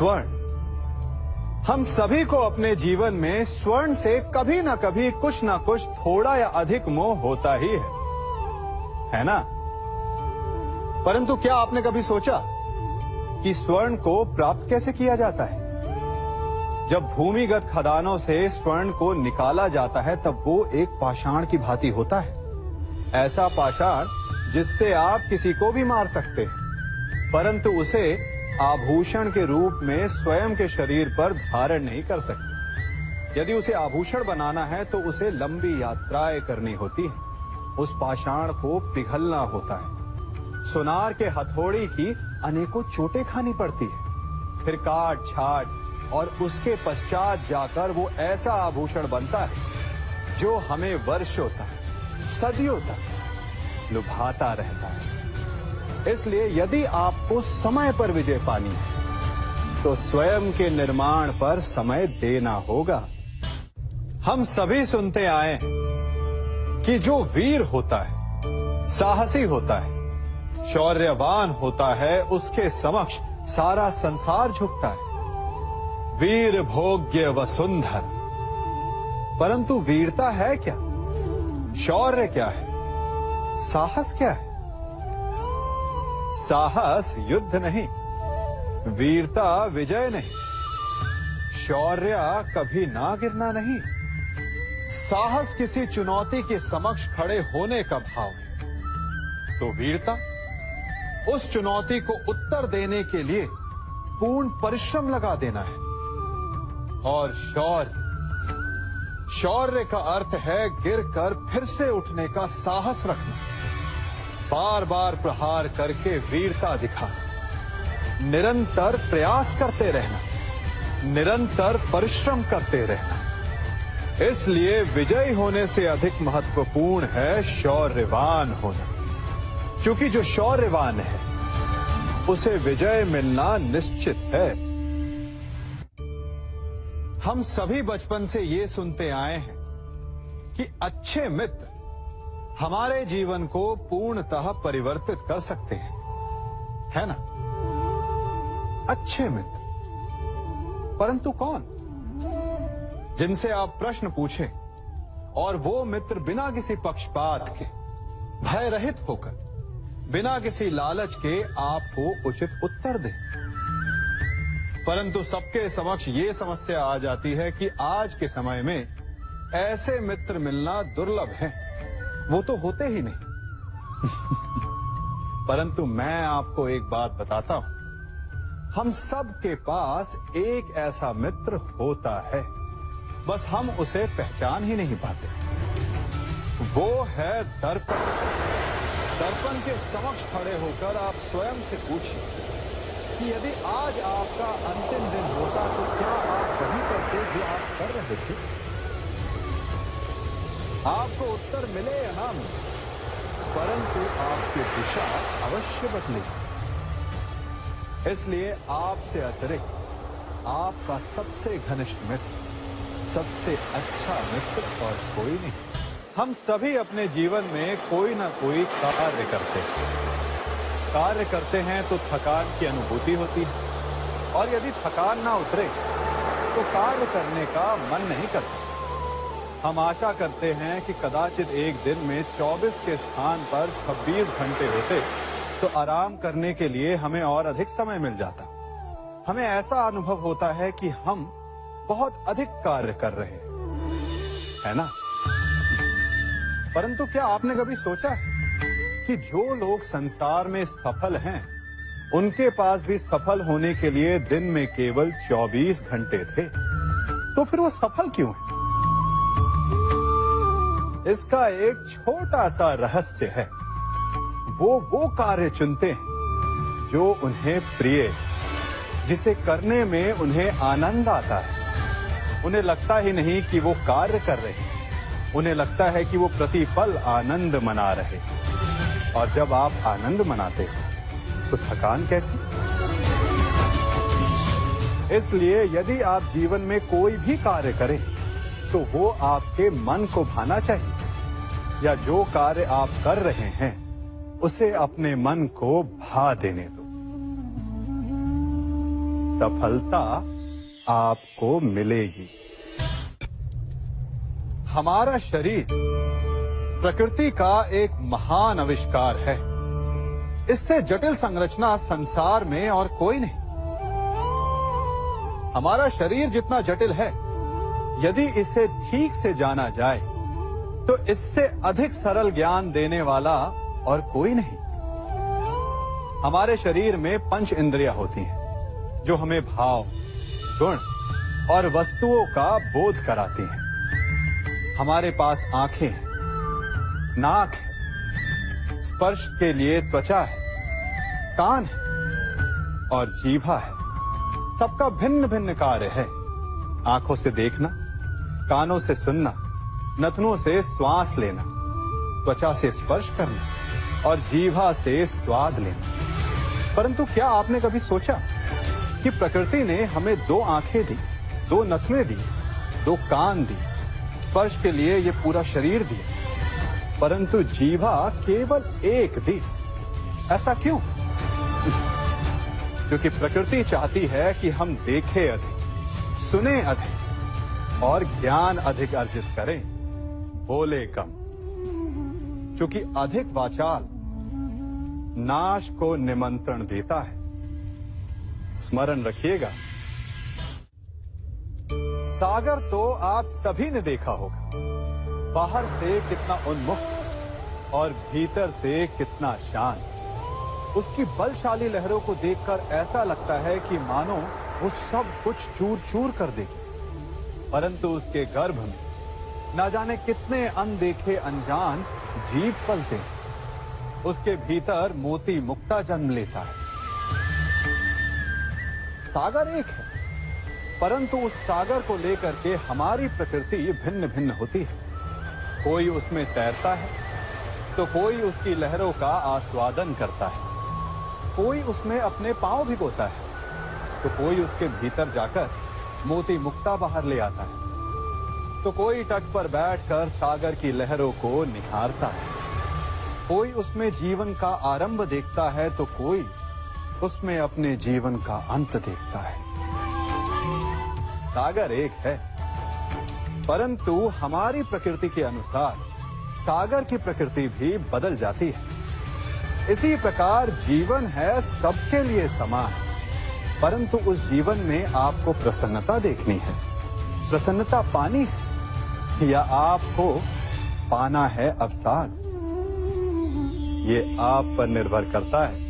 स्वर्ण। हम सभी को अपने जीवन में स्वर्ण से कभी ना कभी कुछ ना कुछ थोड़ा या अधिक मोह होता ही है ना? परंतु क्या आपने कभी सोचा कि स्वर्ण को प्राप्त कैसे किया जाता है? जब भूमिगत खदानों से स्वर्ण को निकाला जाता है तब वो एक पाषाण की भांति होता है। ऐसा पाषाण जिससे आप किसी को भी मार सकते हैं, परंतु उसे आभूषण के रूप में स्वयं के शरीर पर धारण नहीं कर सकते। यदि उसे आभूषण बनाना है तो उसे लंबी यात्राएं करनी होती है, उस पाषाण को पिघलना होता है, सुनार के हथौड़ी की अनेकों चोटें खानी पड़ती है, फिर काट छाट और उसके पश्चात जाकर वो ऐसा आभूषण बनता है जो हमें वर्षों तक, सदियों तक लुभाता रहता है। इसलिए यदि आपको समय पर विजय पानी है तो स्वयं के निर्माण पर समय देना होगा। हम सभी सुनते आए हैं कि जो वीर होता है, साहसी होता है, शौर्यवान होता है, उसके समक्ष सारा संसार झुकता है। वीर भोग्य वसुंधर। परंतु वीरता है क्या? शौर्य क्या है? साहस क्या है? साहस युद्ध नहीं, वीरता विजय नहीं, शौर्य कभी ना गिरना नहीं, साहस किसी चुनौती के समक्ष खड़े होने का भाव है। तो वीरता उस चुनौती को उत्तर देने के लिए पूर्ण परिश्रम लगा देना है। और शौर्य का अर्थ है गिरकर फिर से उठने का साहस रखना, बार बार प्रहार करके वीरता दिखाना, निरंतर प्रयास करते रहना, निरंतर परिश्रम करते रहना। इसलिए विजयी होने से अधिक महत्वपूर्ण है शौर्यवान होना, क्योंकि जो शौर्यवान है उसे विजय मिलना निश्चित है। हम सभी बचपन से ये सुनते आए हैं कि अच्छे मित्र हमारे जीवन को पूर्णतः परिवर्तित कर सकते हैं, है ना? अच्छे मित्र, परंतु कौन? जिनसे आप प्रश्न पूछें और वो मित्र बिना किसी पक्षपात के, भय रहित होकर, बिना किसी लालच के आपको उचित उत्तर दें। परंतु सबके समक्ष ये समस्या आ जाती है कि आज के समय में ऐसे मित्र मिलना दुर्लभ है, वो तो होते ही नहीं। परंतु मैं आपको एक बात बताता हूं, हम सब के पास एक ऐसा मित्र होता है, बस हम उसे पहचान ही नहीं पाते। वो है दर्पण। दर्पण के समक्ष खड़े होकर आप स्वयं से पूछिए कि यदि आज आपका अंतिम दिन होता तो क्या आप वही करते जो आप कर रहे थे? आपको उत्तर मिले या ना मिले, परंतु आपकी दिशा अवश्य बदलेगी। इसलिए आपसे अतिरिक्त आपका सबसे घनिष्ठ मित्र, सबसे अच्छा मित्र और कोई नहीं। हम सभी अपने जीवन में कोई ना कोई कार्य करते हैं तो थकान की अनुभूति होती है, और यदि थकान ना उतरे तो कार्य करने का मन नहीं करता। हम आशा करते हैं कि कदाचित एक दिन में 24 के स्थान पर 26 घंटे होते तो आराम करने के लिए हमें और अधिक समय मिल जाता। हमें ऐसा अनुभव होता है कि हम बहुत अधिक कार्य कर रहे हैं, है ना? परंतु क्या आपने कभी सोचा है कि जो लोग संसार में सफल हैं, उनके पास भी सफल होने के लिए दिन में केवल 24 घंटे थे, तो फिर वो सफल क्यों है? इसका एक छोटा सा रहस्य है। वो कार्य चुनते हैं जो उन्हें प्रिय है, जिसे करने में उन्हें आनंद आता है। उन्हें लगता ही नहीं कि वो कार्य कर रहे हैं, उन्हें लगता है कि वो प्रतिपल आनंद मना रहे हैं। और जब आप आनंद मनाते हैं तो थकान कैसी? इसलिए यदि आप जीवन में कोई भी कार्य करें तो वो आपके मन को भाना चाहिए, या जो कार्य आप कर रहे हैं उसे अपने मन को भा देने दो। सफलता आपको मिलेगी। हमारा शरीर प्रकृति का एक महान आविष्कार है। इससे जटिल संरचना संसार में और कोई नहीं। हमारा शरीर जितना जटिल है, यदि इसे ठीक से जाना जाए तो इससे अधिक सरल ज्ञान देने वाला और कोई नहीं। हमारे शरीर में पंच इंद्रियां होती हैं जो हमें भाव, गुण और वस्तुओं का बोध कराती हैं। हमारे पास आंखें हैं, नाक है, स्पर्श के लिए त्वचा है, कान है और जीभा है। सबका भिन्न भिन्न कार्य है। आंखों से देखना, कानों से सुनना, नथनों से श्वास लेना, त्वचा से स्पर्श करना और जीभा से स्वाद लेना। परंतु क्या आपने कभी सोचा कि प्रकृति ने हमें 2 आंखें दी, 2 नथुएं दी, 2 कान दी, स्पर्श के लिए ये पूरा शरीर दिया, परंतु जीभा केवल 1 दी? ऐसा क्यों? क्योंकि प्रकृति चाहती है कि हम देखें अधिक, सुने अधिक और ज्ञान अधिक अर्जित करें, बोले कम। क्योंकि अधिक वाचाल नाश को निमंत्रण देता है। स्मरण रखिएगा। सागर तो आप सभी ने देखा होगा, बाहर से कितना उन्मुक्त और भीतर से कितना शांत। उसकी बलशाली लहरों को देखकर ऐसा लगता है कि मानो वो सब कुछ चूर चूर कर देगी, परंतु उसके गर्भ में ना जाने कितने अनदेखे अनजान जीव पलते हैं। उसके भीतर मोती मुक्ता जन्म लेता है। सागर एक है, परंतु उस सागर को लेकर के हमारी प्रकृति भिन्न भिन्न होती है। कोई उसमें तैरता है तो कोई उसकी लहरों का आस्वादन करता है, कोई उसमें अपने पांव भिगोता है तो कोई उसके भीतर जाकर मोती मुक्ता बाहर ले आता है, तो कोई तट पर बैठकर सागर की लहरों को निहारता है। कोई उसमें जीवन का आरंभ देखता है तो कोई उसमें अपने जीवन का अंत देखता है। सागर एक है, परंतु हमारी प्रकृति के अनुसार सागर की प्रकृति भी बदल जाती है। इसी प्रकार जीवन है सबके लिए समान, परंतु उस जीवन में आपको प्रसन्नता देखनी है, प्रसन्नता पानी है या आपको पाना है अवसाद, ये आप पर निर्भर करता है।